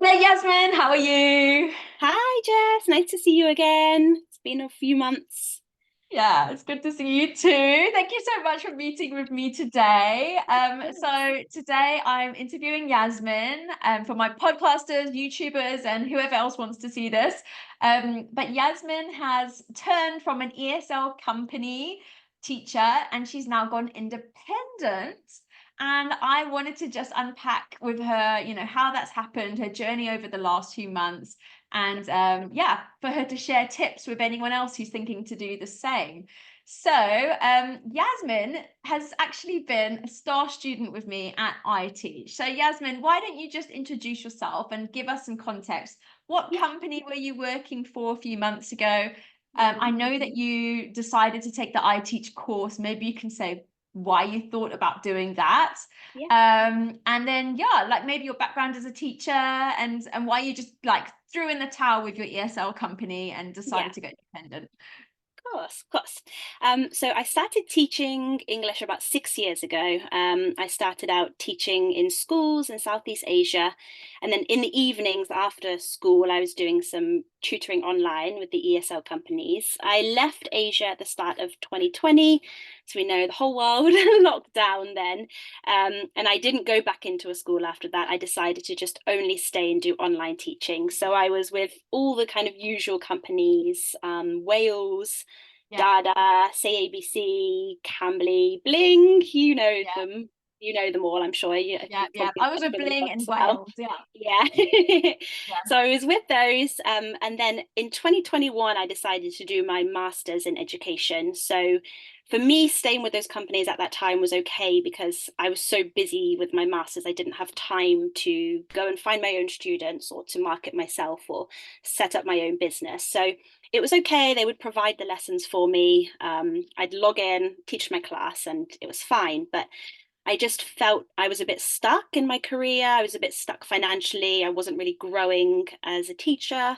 Hey Yasmin, how are you? Hi, Jess. Nice to see you again. It's been a few months. Yeah, it's good to see you too. Thank you so much for meeting with me today. So today I'm interviewing Yasmin for my podcasters, YouTubers, and whoever else wants to see this. But Yasmin has turned from an ESL company teacher and she's now gone independent. And I wanted to just unpack with her, how that's happened, her journey over the last few months, and yeah, for her to share tips with anyone else who's thinking to do the same. So Yasmin has actually been a star student with me at iTeach. So Yasmin, why don't you just introduce yourself and give us some context? What Yeah. company were you working for a few months ago? I Mm. know that you decided to take the iTeach course. Maybe you can say why you thought about doing that. Yeah. And then yeah, like maybe your background as a teacher and why you just like threw in the towel with your ESL company and Yeah. decided to go independent. Of course. So I started teaching English about 6 years ago. I started out teaching in schools in Southeast Asia. And then in the evenings after school, I was doing some tutoring online with the ESL companies. I left Asia at the start of 2020. So we know the whole world locked down then. And I didn't go back into a school after that. I decided to just only stay and do online teaching. So I was with all the kind of usual companies, Wales, Yeah, Dada, CABC, Cambly, Bling, you know yeah, them. You know them all, I'm sure. yeah, You've yeah. probably I was heard a of them bling in as well. Wales. Yeah, Yeah. yeah, So I was with those. And then in 2021, I decided to do my master's in education. So for me, staying with those companies at that time was okay because I was so busy with my master's, I didn't have time to go and find my own students or to market myself or set up my own business. So it was okay. They would provide the lessons for me. I'd log in, teach my class, and it was fine. But I just felt I was a bit stuck in my career. I was a bit stuck financially. I wasn't really growing as a teacher.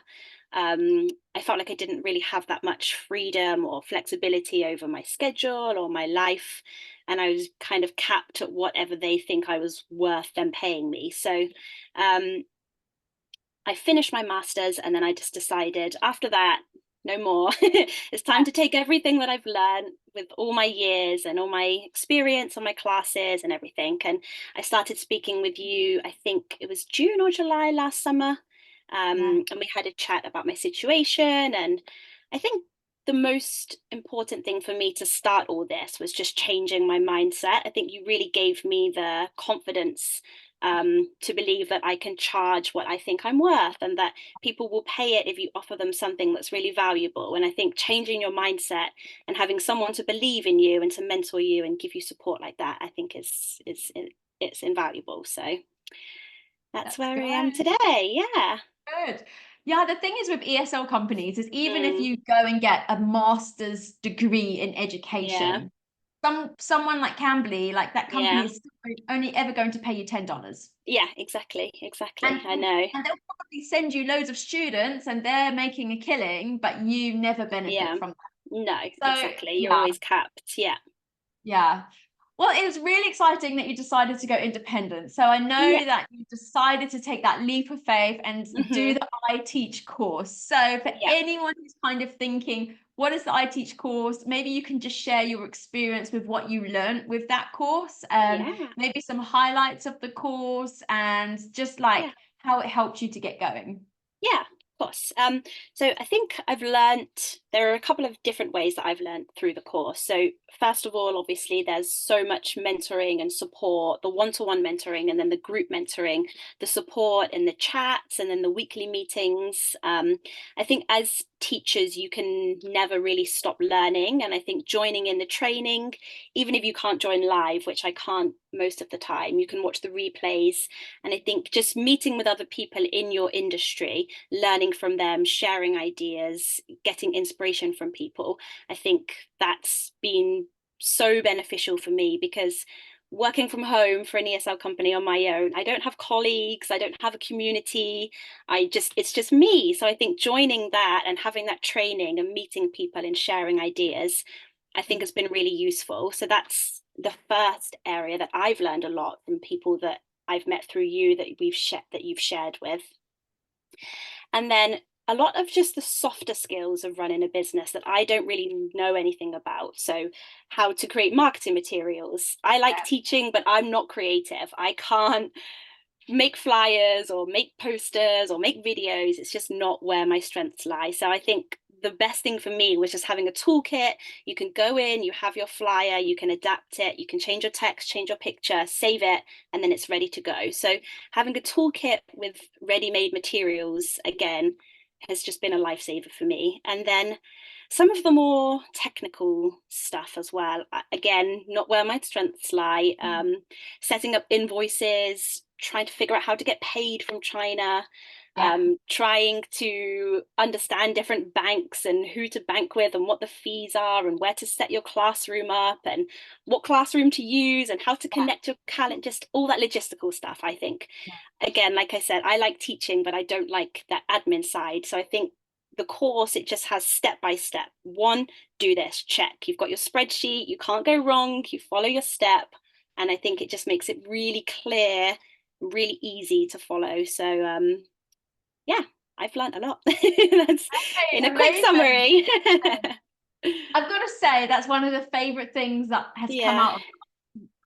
I felt like I didn't really have that much freedom or flexibility over my schedule or my life. And I was kind of capped at whatever they think I was worth them paying me. So um, I finished my master's and then I just decided after that, no more. It's time to take everything that I've learned with all my years and all my experience on my classes and everything. And I started speaking with you, I think it was June or July last summer. yeah, And we had a chat about my situation. And I think the most important thing for me to start all this was just changing my mindset. I think you really gave me the confidence to believe that I can charge what I think I'm worth and that people will pay it if you offer them something that's really valuable. And I think changing your mindset and having someone to believe in you and to mentor you and give you support like that, I think is it's invaluable. So that's that's where good. I am today. Yeah. Good. Yeah, the thing is with ESL companies is even if Mm, you go and get a master's degree in yeah. education, someone like Cambly, like that company Yeah. is only ever going to pay you $10. Yeah, exactly. And Exactly. I know. and they'll probably send you loads of students and they're making a killing, but you never benefit Yeah. from No, that. So exactly. You're yeah, always capped. Yeah. yeah. Well, it was really exciting that you decided to go independent. So I Yeah. know that you decided to take that leap of faith and do Hmm. the I Teach course. So for Yeah. anyone who's kind of thinking, what is the I Teach course? Maybe you can just share your experience with what you learned with that course, Yeah. maybe some highlights of the course and just like Yeah. how it helped you to get going. Yeah, of course. So I think I've learnt there are a couple of different ways that I've learnt through the course. So first of all, obviously, there's so much mentoring and support, the one-to-one mentoring, and then the group mentoring, the support in the chats, and then the weekly meetings. I think as teachers, you can never really stop learning, and I think joining in the training, even if you can't join live, which I can't most of the time, you can watch the replays and I think just meeting with other people in your industry, learning from them, sharing ideas, getting inspiration from people, I think that's been so beneficial for me because working from home for an ESL company on my own, I don't have colleagues, I don't have a community. It's just me. So I think joining that and having that training and meeting people and sharing ideas, I think has been really useful. So that's the first area that I've learned a lot from people that I've met through you that you've shared with. And then a lot of just the softer skills of running a business that I don't really know anything about. So, how to create marketing materials. I like Yeah. teaching, but I'm not creative. I can't make flyers or make posters or make videos. It's just not where my strengths lie. So, I think the best thing for me was just having a toolkit. You can go in, you have your flyer, you can adapt it, you can change your text, change your picture, save it, and then it's ready to go. So, having a toolkit with ready-made materials again has just been a lifesaver for me. And then some of the more technical stuff as well, again, not where my strengths lie. Setting up invoices, trying to figure out how to get paid from China, Yeah. trying to understand different banks and who to bank with and what the fees are and where to set your classroom up and what classroom to use and how to Yeah. connect your calendar, just all that logistical stuff. I think, again, like I said, I like teaching, but I don't like that admin side. So I think the course, it just has step by step. One, do this, check. You've got your spreadsheet, you can't go wrong, you follow your step. And I think it just makes it really clear, really easy to follow. So yeah, I've learned a lot. That's in Okay, a quick amazing. summary. I've got to say that's one of the favorite things that has come Yeah, out of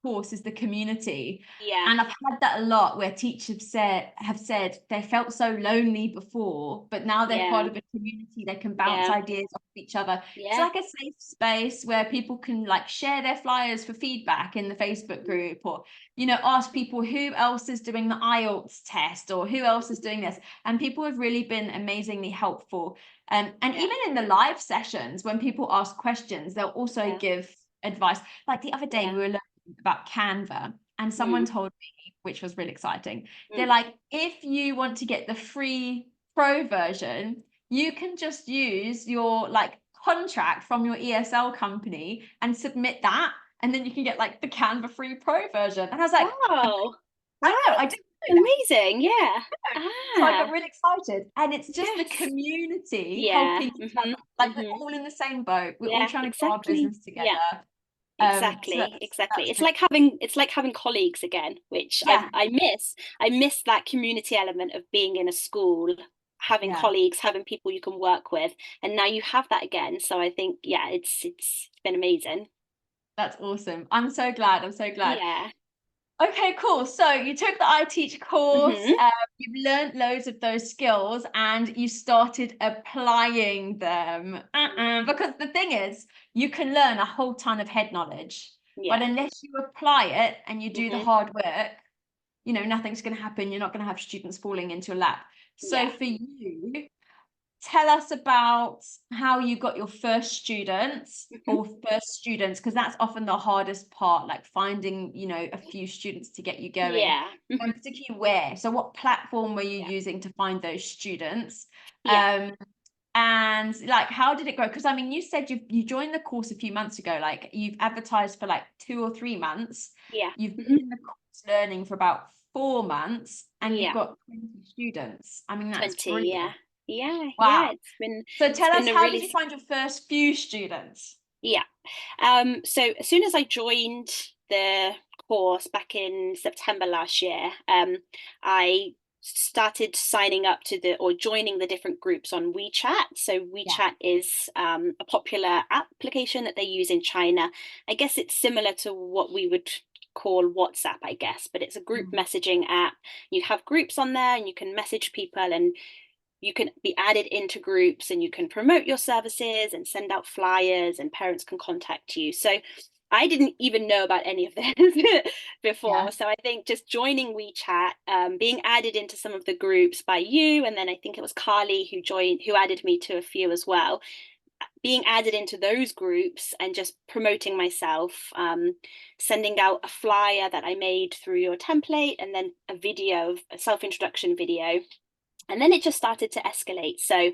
course is the community. yeah, And I've had that a lot where teachers have said they felt so lonely before, but now they're part yeah, of a community, they can bounce yeah, ideas off each other. It's yeah, like a safe space where people can like share their flyers for feedback in the Facebook group, or ask people who else is doing the IELTS test or who else is doing this. And people have really been amazingly helpful. And yeah, even in the live sessions, when people ask questions, they'll also yeah, give advice. Like the other day, yeah. we were learning about Canva, and someone Mm, told me, which was really exciting, they're mm. like, if you want to get the free pro version, you can just use your like contract from your ESL company and submit that, and then you can get like the Canva free pro version. And I was like, Wow. I know, I What? didn't know that. Amazing. Yeah. So I got Ah, really excited. And it's just the yes. community Yeah. helping each Mm-hmm. other. Like we're Mm-hmm. all in the same boat. We're all Yeah, trying to grow our exactly. business Yeah. together. So Exactly, that's exactly. really It's like having colleagues again, which yeah, I miss. I miss that community element of being in a school, having yeah. colleagues, having people you can work with, and now you have that again. So I think, yeah, it's been amazing. That's awesome. I'm so glad. I'm so glad. Yeah. Okay, cool. So you took the I Teach course, Hmm. you've learned loads of those skills and you started applying them. Because the thing is, you can learn a whole ton of head knowledge, but Yeah. unless you apply it and you do the Hmm. hard work, nothing's going to happen. You're not going to have students falling into your lap. So Yeah. for you, tell us about how you got your first students Hmm. or first students, because that's often the hardest part, like finding, a few students to get you going. Yeah. Hmm. And particularly where, so what platform were you Yeah. using to find those students? Yeah. Um, and like, how did it go? Because I mean, you said you joined the course a few months ago, like you've advertised for like 2 or 3 months, Yeah. you've been Hmm. in the course learning for about 4 months, and you've Yeah. got 20 students. I mean, that's 20. brilliant. Yeah. Yeah. Yeah. Wow. So It's tell us, been a how did really you find your first few students? Yeah. So as soon as I joined the course back in September last year, I started signing up to the or joining the different groups on WeChat. So Yeah. WeChat is a popular application that they use in China. I guess it's similar to what we would call WhatsApp, I guess, but it's a group Mm. messaging app. You have groups on there and you can message people and you can be added into groups and you can promote your services and send out flyers and parents can contact you. So I didn't even know about any of this Yeah. before. So I think just joining WeChat, being added into some of the groups by you, and then I think it was Carly who added me to a few as well. Being added into those groups and just promoting myself, sending out a flyer that I made through your template, and then a self introduction video, and then it just started to escalate. So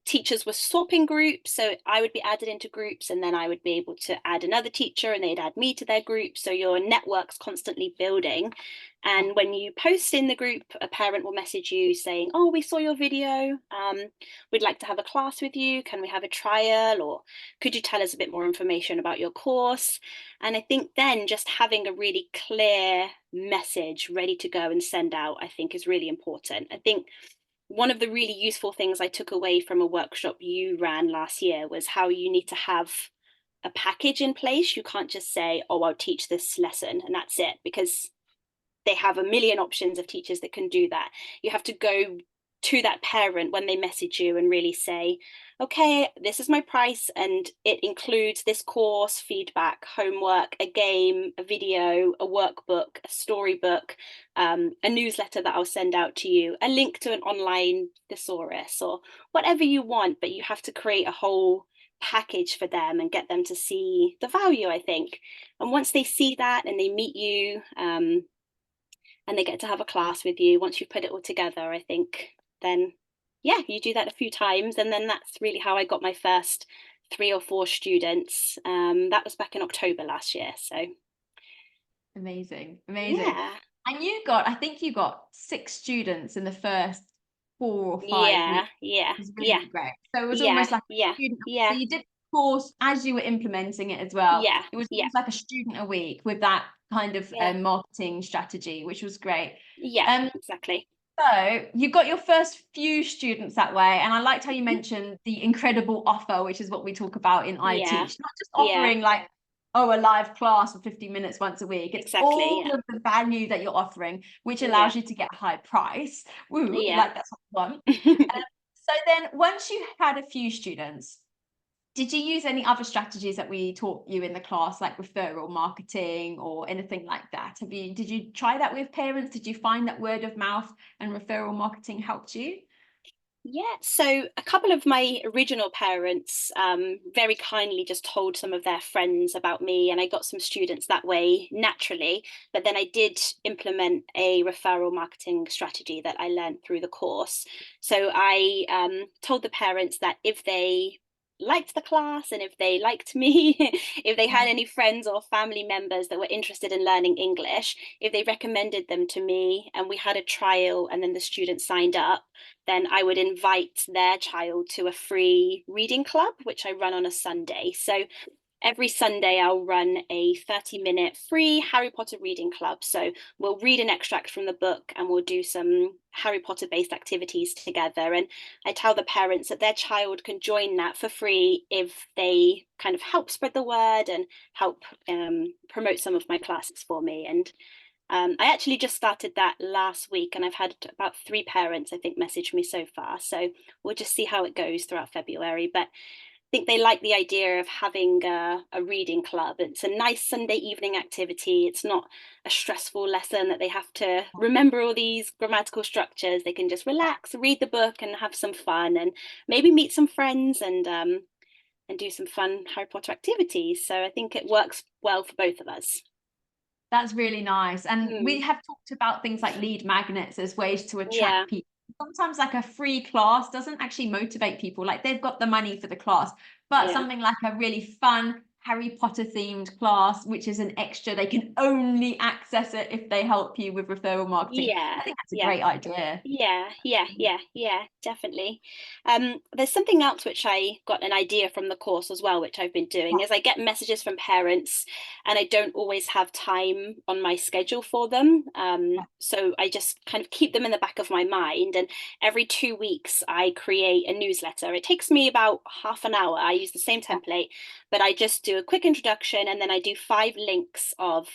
teachers were swapping groups. So I would be added into groups and then I would be able to add another teacher and they'd add me to their group. So your network's constantly building. And when you post in the group, a parent will message you saying, oh, we saw your video. We'd like to have a class with you. Can we have a trial? Or could you tell us a bit more information about your course? And I think then just having a really clear message ready to go and send out, I think is really important. I think one of the really useful things I took away from a workshop you ran last year was how you need to have a package in place. You can't just say, oh, I'll teach this lesson and that's it, because they have a million options of teachers that can do that. You have to go to that parent when they message you and really say, okay, this is my price and it includes this course, feedback, homework, a game, a video, a workbook, a storybook, a newsletter that I'll send out to you, a link to an online thesaurus, or whatever you want. But you have to create a whole package for them and get them to see the value, I think. And once they see that and they meet you, and they get to have a class with you, once you put it all together, I think, then yeah, you do that a few times. And then that's really how I got my first 3 or 4 students. That was back in October last year. So Amazing. yeah. And I think you got 6 students in the first 4 or 5 Yeah, weeks. yeah, It was yeah, really great. So it was yeah, almost like a yeah, student. So yeah, you did the course as you were implementing it as well. yeah, It was yeah, almost like a student a week with that kind of yeah, marketing strategy, which was great. yeah, Um, exactly. So you got your first few students that way, and I liked how you mentioned the incredible offer, which is what we talk about in I Yeah, Teach. Not just yeah, offering like, oh, a live class for 50 minutes once a week. It's exactly. all Yeah, of the value that you're offering, which yeah, allows you to get a high price. Woo, yeah. like that's what we want. So then once you had a few students, did you use any other strategies that we taught you in the class, like referral marketing or anything like that? Did you try that with parents? Did you find that word of mouth and referral marketing helped you? Yeah, so a couple of my original parents very kindly just told some of their friends about me, and I got some students that way naturally. But then I did implement a referral marketing strategy that I learned through the course. So I told the parents that if they liked the class and if they liked me, if they had any friends or family members that were interested in learning English, if they recommended them to me and we had a trial and then the students signed up, then I would invite their child to a free reading club, which I run on a Sunday. So every Sunday, I'll run a 30-minute free Harry Potter reading club. So we'll read an extract from the book and we'll do some Harry Potter based activities together. And I tell the parents that their child can join that for free if they kind of help spread the word and help promote some of my classes for me. And I actually just started that last week, and I've had about 3 parents, I think, message me so far. So we'll just see how it goes throughout February. But I think they like the idea of having a reading club. It's a nice Sunday evening activity. It's not a stressful lesson that they have to remember all these grammatical structures. They can just relax, read the book, and have some fun, and maybe meet some friends and do some fun Harry Potter activities. So I think it works well for both of us. That's really nice. And we Mm, have talked about things like lead magnets as ways to yeah, attract people. Sometimes like a free class doesn't actually motivate people. Like they've got the money for the class, but yeah. something like a really fun Harry Potter themed class, which is an extra, they can only access it if they help you with referral marketing. Yeah, I think that's a yeah, great idea. yeah, definitely. There's something else which I got an idea from the course as well, which I've been doing, is I get messages from parents and I don't always have time on my schedule for them. So I just kind of keep them in the back of my mind. And every 2 weeks, I create a newsletter. It takes me about half an hour. I use the same template, but I just do a quick introduction and then I do 5 links of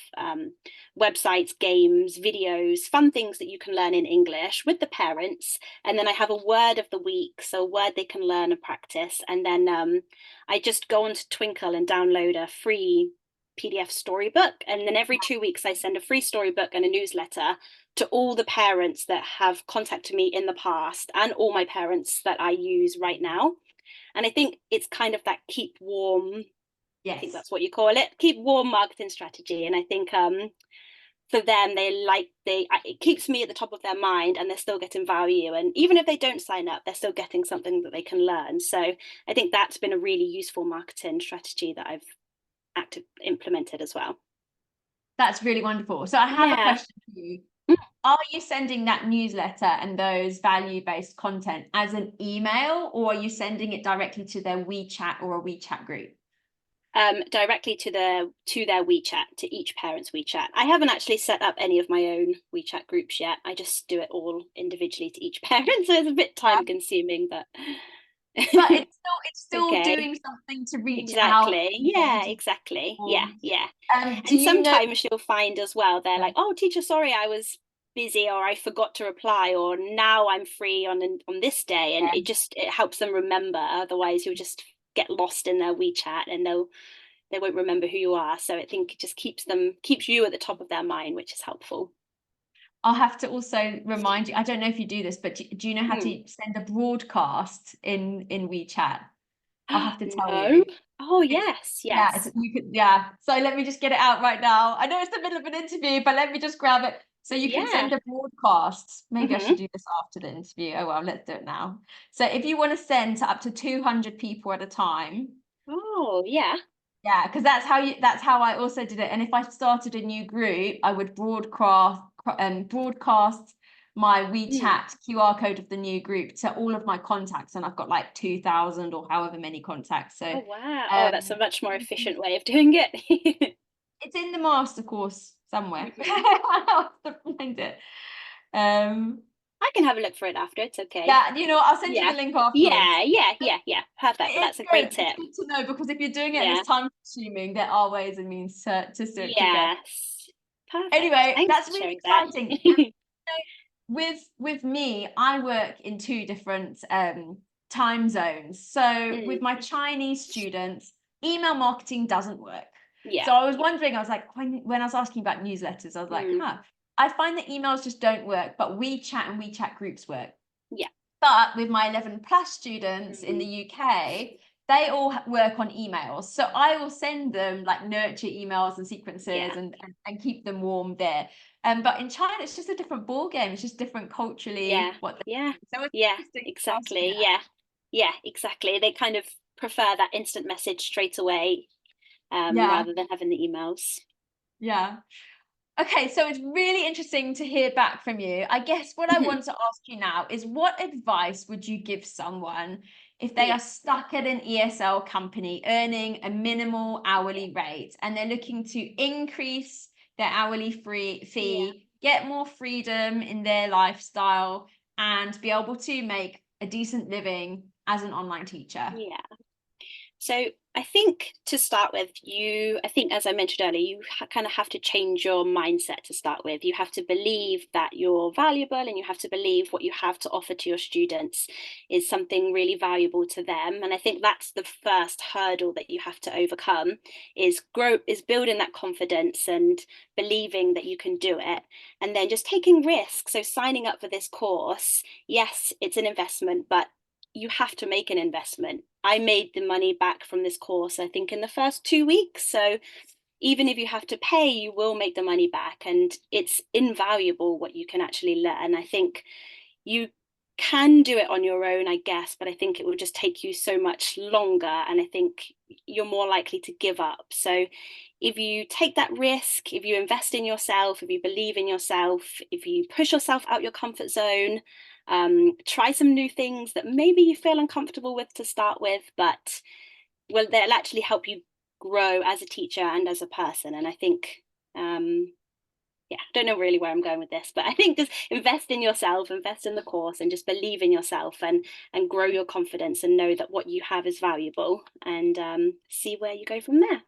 websites, games, videos, fun things that you can learn in English with the parents. And then I have a word of the week, so a word they can learn and practice. And then I just go onto Twinkle and download a free PDF storybook. And then every 2 weeks, I send a free storybook and a newsletter to all the parents that have contacted me in the past and all my parents that I use right now. And I think it's kind of that keep warm, I think Yes. that's what you call it, keep warm marketing strategy. And I think for them, it keeps me at the top of their mind and they're still getting value. And even if they don't sign up, they're still getting something that they can learn. So I think that's been a really useful marketing strategy that I've implemented as well. That's really wonderful. So I have a Yeah. question for you. Are you sending that newsletter and those value-based content as an email, or are you sending it directly to their WeChat or a WeChat group? Directly to their WeChat, to each parent's WeChat. I haven't actually set up any of my own WeChat groups yet. I just do it all individually to each parent, so it's a bit time consuming, but But it's still okay. doing something to reach out, Exactly. Yeah, engage. exactly. Yeah, yeah. Do And you know? sometimes you'll find as well, they're like, "Oh, teacher, sorry, I was busy, or I forgot to reply, or now I'm free on this day," and it helps them remember. Otherwise, you'll just get lost in their WeChat, and they won't remember who you are. So I think it just keeps you at the top of their mind, which is helpful. I'll have to also remind you. I don't know if you do this, but do you know how Hmm. to send a broadcast in WeChat? I'll have to tell No. you. Oh It's yes, yeah, yes. you could yeah. So let me just get it out right now. I know it's the middle of an interview, but let me just grab it. So you can Yeah. send a broadcast. Maybe I should Hmm. do this after the interview. Oh well, let's do it now. So if you want to send to up to 200 people at a time, Oh yeah. yeah, because that's how I also did it. And if I started a new group, I would broadcast my Hmm. WeChat QR code of the new group to all of my contacts, and I've got like 2,000 or however many contacts. So Oh wow. Oh, that's a um much more efficient way of doing it. it's in the master course somewhere. Hmm. I'll have to find it. Um I can have a look for it after. It's okay. yeah, I'll send you the Yeah. link afterwards. Yeah, yeah, yeah, yeah. Perfect. But that's a great It's tip. good to know because if you're doing it and Yeah. it's time consuming, there are ways and means to still keep going. Yes. Perfect. Anyway, Thanks that's for really sharing that. exciting. With me, I work in two different time zones. So with Mm, my Chinese students, email marketing doesn't work. yeah. So I was Yeah. wondering, I was like, when I was asking about newsletters, I was like, Mm, huh, I find that emails just don't work, but WeChat and WeChat groups work. yeah. But with my 11 plus students in the Mm, UK, they all work on emails. So I will send them like nurture emails and sequences yeah. and keep them warm there. But in China, it's just a different ball game. It's just different culturally Yeah. what they Yeah. do. So it's Yeah. interesting to ask you Exactly. that. Yeah. Yeah. Exactly. They kind of prefer that instant message straight away, Yeah, rather than having the emails. yeah. Okay, so it's really interesting to hear back from you. I guess what I Mhm. want to ask you now is what advice would you give someone if they Yeah. are stuck at an ESL company earning a minimal Yeah. hourly rate and they're looking to increase their hourly Yeah. fee, get more freedom in their lifestyle, and be able to make a decent living as an online teacher? Yeah. So I think to start with, I think, as I mentioned earlier, you kind of have to change your mindset to start with. You have to believe that you're valuable, and you have to believe what you have to offer to your students is something really valuable to them. And I think that's the first hurdle that you have to overcome is building that confidence and believing that you can do it. And then just taking risks. So signing up for this course, yes, it's an investment, but you have to make an investment. I made the money back from this course, I think, in the first 2 weeks. So even if you have to pay, you will make the money back. And it's invaluable what you can actually learn. I think you can do it on your own, I guess, but I think it will just take you so much longer. And I think you're more likely to give up. So if you take that risk, if you invest in yourself, if you believe in yourself, if you push yourself out your comfort zone, try some new things that maybe you feel uncomfortable with to start with, but they'll actually help you grow as a teacher and as a person. And I think yeah, I don't know really where I'm going with this, but I think just invest in yourself, invest in the course, and just believe in yourself and grow your confidence and know that what you have is valuable, and see where you go from there.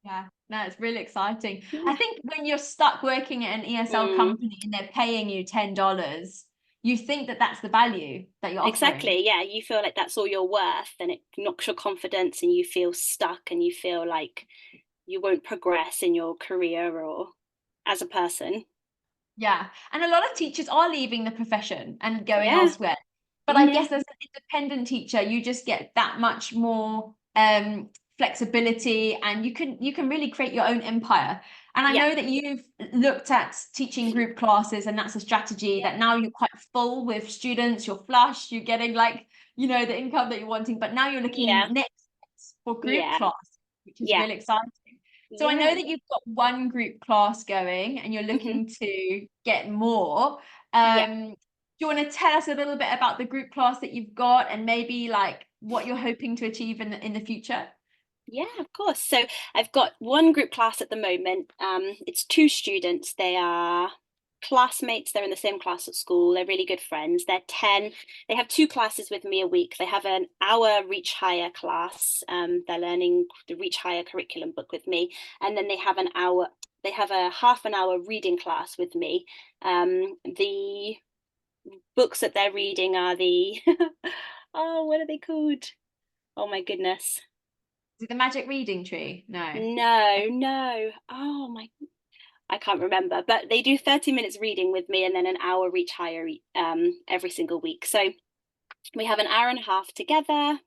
Yeah, no, it's really exciting. I Yeah. think when you're stuck working at an ESL Mm, company and they're paying you $10, you think that that's the value that you're offering. exactly. Yeah, you feel like that's all you're worth, and it knocks your confidence, and you feel stuck, and you feel like you won't progress in your career or as a person. Yeah. And a lot of teachers are leaving the profession and going Yeah. elsewhere. But I Yeah. guess as an independent teacher, you just get that much more flexibility and you can really create your own empire. And I Yeah. know that you've looked at teaching group classes and that's a strategy Yeah. that now you're quite full with students, you're flush, you're getting like, the income that you're wanting, but now you're Yeah. looking next for group Yeah. class, which is Yeah. really exciting. So I know Yeah. that you've got one group class going and you're Hmm. looking to get more. Yeah. Do you want to tell us a little bit about the group class that you've got and maybe like what you're hoping to achieve in the future? Yeah, of course. So I've got one group class at the moment. It's two students. They are classmates. They're in the same class at school. They're really good friends. They're 10. They have two classes with me a week. They have an hour Reach Higher class. They're learning the Reach Higher curriculum book with me. And then they have a half an hour reading class with me. The books that they're reading are the, oh, what are they called? Oh my goodness. Is it the Magic Reading Tree? No. No, no. Oh my, I can't remember, but they do 30 minutes reading with me and then an hour Reach Higher every single week. So we have an hour and a half together.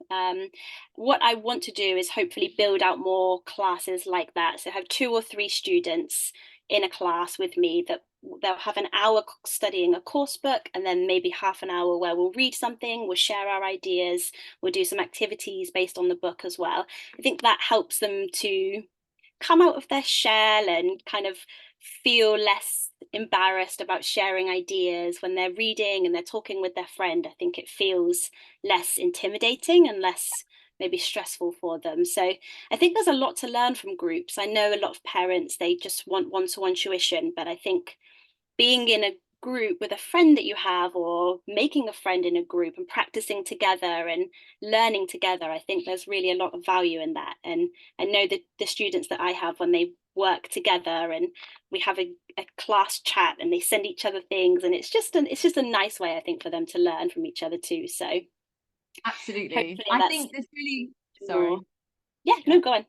What I want to do is hopefully build out more classes like that. So have two or three students in a class with me that they'll have an hour studying a course book and then maybe half an hour where we'll read something, we'll share our ideas, we'll do some activities based on the book as well. I think that helps them to come out of their shell and kind of feel less embarrassed about sharing ideas when they're reading and they're talking with their friend. I think it feels less intimidating and less maybe stressful for them. So I think there's a lot to learn from groups. I know a lot of parents, they just want one-to-one tuition, but I think being in a group with a friend that you have or making a friend in a group and practicing together and learning together, I think there's really a lot of value in that. And I know that the students that I have, when they work together and we have a class chat and they send each other things, and it's just a nice way, I think, for them to learn from each other too. So Absolutely. hopefully I that's think this really, more. sorry. Yeah, no, go on.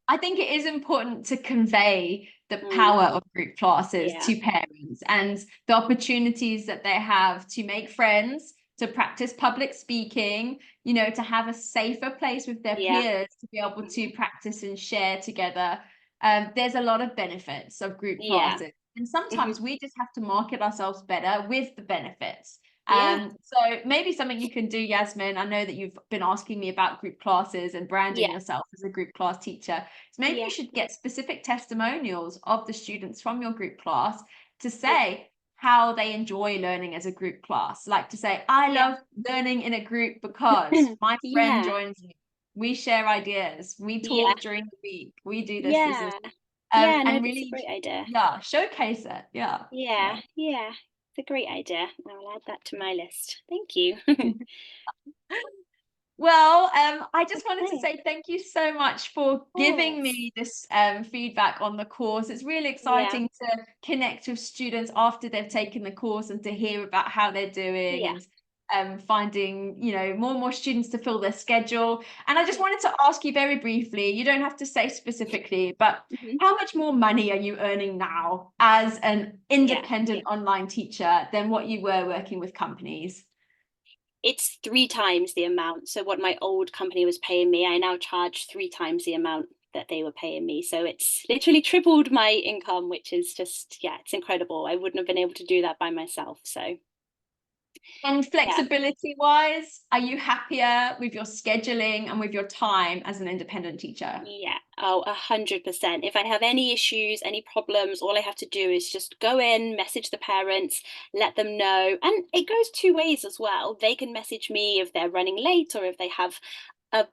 I think it is important to convey the Mm, power of group classes yeah, to parents and the opportunities that they have to make friends, to practice public speaking, to have a safer place with their yeah, peers, to be able to practice and share together. There's a lot of benefits of group yeah, classes. And mhm, sometimes we just have to market ourselves better with the benefits. yeah, So maybe something you can do, Yasmin. I know that you've been asking me about group classes and branding yeah, yourself as a group class teacher. So maybe you yeah, should get specific testimonials of the students from your group class to yeah, say how they enjoy learning as a group class. Like to say, I yeah. love learning in a group because my friend Yeah, joins me. We share ideas. We yeah, talk during the week. We do this, this, this. yeah, yeah. No, And that's a really, great idea. yeah, showcase it. Yeah, Yeah, yeah. yeah, it's a great idea. I'll add that to my list. Thank you. Well, I just wanted to Okay, say thank you so much for of giving course. me this feedback on the course. It's really Yeah, exciting to connect with students after they've taken the course and to hear about how they're doing yeah, and finding, more and more students to fill their schedule. And I just yeah. wanted to ask you very briefly, you don't have to say specifically, but Hmm. how much more money are you earning now as an Yeah. independent online teacher than what you were working with companies? It's three times the amount. So what my old company was paying me, I now charge three times the amount that they were paying me. So it's literally tripled my income, which is just, yeah, it's incredible. I wouldn't have been able to do that by myself. So And yeah. flexibility wise, are you happier with your scheduling and with your time as an independent teacher? Yeah, oh, 100%. If I have any issues, any problems, all I have to do is just go in, message the parents, let them know. And it goes two ways as well. They can message me if they're running late or if they have a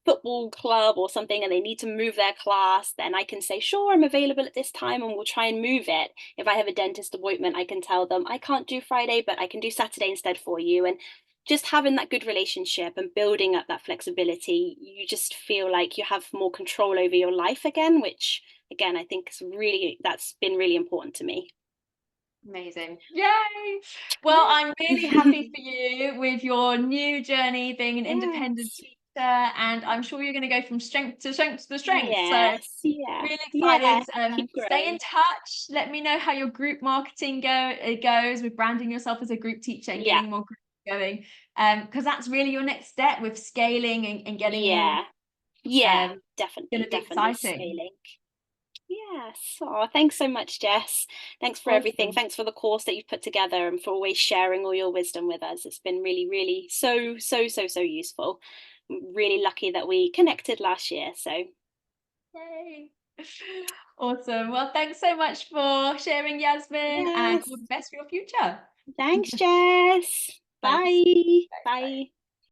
football club or something and they need to move their class, then I can say, sure, I'm available at this time and we'll try and move it. If I have a dentist appointment, I can tell them I can't do Friday, but I can do Saturday instead for you. And just having that good relationship and building up that flexibility, you just feel like you have more control over your life again, which again, I think is really, that's been really important to me. Amazing. Yay. Well, Yeah. I'm really happy for you with your new journey being an independent Yes. teacher, and I'm sure you're going to go from strength to strength to strength. So Yes. Yeah. really Yeah. excited. Keep Stay in growing. touch. Let me know how your group marketing goes with branding yourself as a group teacher and Yeah. getting more groups going. Because that's really your next step with scaling and getting more. Yeah. Yeah, Going definitely, to be definitely exciting. scaling. Yes. Oh, thanks so much, Jess. Thanks for everything. Awesome. Thanks for the course that you've put together and for always sharing all your wisdom with us. It's been really, really so useful. I'm really lucky that we connected last year. So, Yay. Awesome. Well, thanks so much for sharing, Yasmin, and yes. all the best for your future. Thanks, Jess. Thanks. Bye. Bye. Bye. Bye.